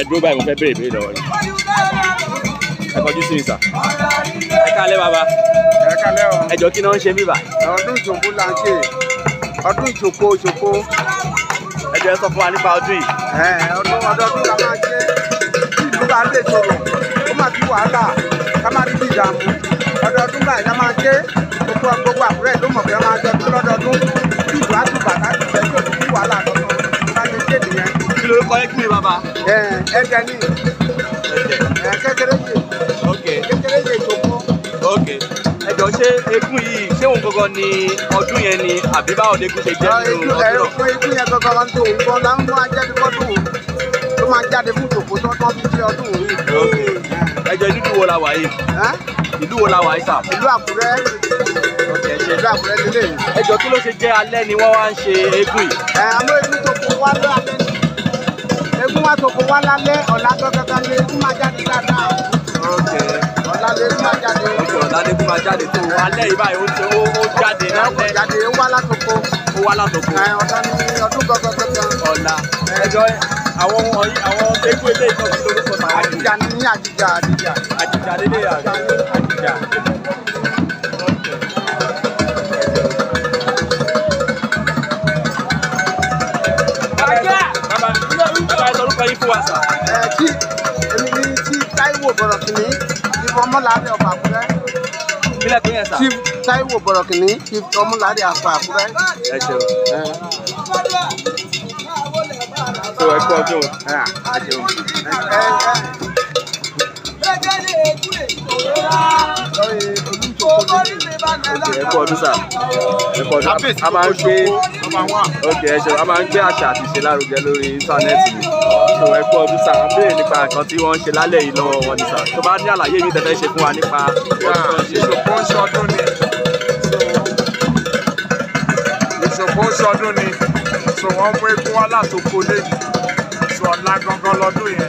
dúró báyìí mo fẹ́ béèrè béèrè lọ́wọ́ yìí. Ẹ kọjú sí mi sà. Ẹ kálẹ́ bàbá. Ẹ kálẹ́ o. Ẹ jọ kí náà ń ṣe bíbà. Ọdún ìjòkó là ń ṣe. Ọdún ìjòkó. Ẹ jọ ẹ sọ fún wa nípa ọdún yìí. Ọdọọdún la máa ṣe. Ìlú bá lè sọ̀rọ̀. Ó máa fi wàhálà. Ká máa fi ìdààmú. Ọdọọdún báyìí la máa ṣe. Gbogbo Àkúrẹ́ ló mọ̀ pé a máa jọ tó lọ́dọọdún. Ìlú àtúbà láti fẹ́ tó fi wàhálà lọ́dún. Ká lè ṣe nìyẹn. Kí ló kọ́ ẹ kí ni bàbá? Ẹ̀jẹ̀ ni. Kékeré yè. Kékeré yè ìjòkó. Ẹ jọ ṣé eégún yìí ṣé òun gangan ni ọdún yẹn ni àbí báwo ni eégún ṣe jẹ́ nínú ọdún náà? Eégún yẹn gangan máa ń tó òun gan láwọn máa jáde fọ́dún tó máa jáde fún ìjòkó tó tán fi ṣe ọdún yìí. Ẹ jọ ìlú wo la wà yìí? Ìlú wo la wà yìí sà? Ìlú Àkúrẹ́. Ìlú Àkúrẹ́ nílé yìí. Ẹ jọ kí ló ṣe jẹ́ alẹ́ ni wọ́n wá ń ṣe eégún yìí? Àmọ́ eégún tó kó wá lálẹ́ ni. Eégún wá tó kó wá lálẹ́ ọ̀la gangan ni eégún máa jáde dáadáa. Ọ̀la lẹ́gún máa jáde. Ọ̀la lẹ́gún máa jáde tó alẹ́ yìí báyìí ó jáde lálẹ́. Ó jáde ó wá látòkó. Ó wá látòkó. Ọ̀la ni ọdún gangan. Ọ̀la. Ẹ jọ àwọn eégún ilé ìtọ́ sí lórúkọ tàwọn Àjìjà ní àjìjà. àjìjà lélẹ̀ àjìjà. Bàbá ẹ sọ̀rọ̀ kan yín fún wa sà. Tí èmi ní tí Táíwò Bọ̀rọ̀kìnní tí ọmọláre ọ̀fà Àkúrẹ́. Kílẹ̀ pín yẹn sà. Tí Táíwò Bọ̀rọ̀kìnní tí ọmọláre ọ̀fà Àkúrẹ́. Ẹ ṣeun. So ẹ kú ọdún. Ẹ kú ọdún sà. Ẹ kú ọdún. A máa ń gbé ẹ ṣeun. A máa ń gbé àṣà àti ìṣe lárugẹ lórí íńtánẹ́ẹ̀tì ni. So ẹ kú ọdún sà. A béèrè nípa nǹkan tí wọ́n ń ṣe lálẹ́ yìí lọ́wọ́ wọn ni sà. Tó bá ní àlàyé mi tẹ́fẹ́ ṣe fún wa nípa ìṣòfò ṣọdún ni so wọ́n mú eégún wá látòkò lẹ́yìn so ọ̀la gangan lọ́dún yẹn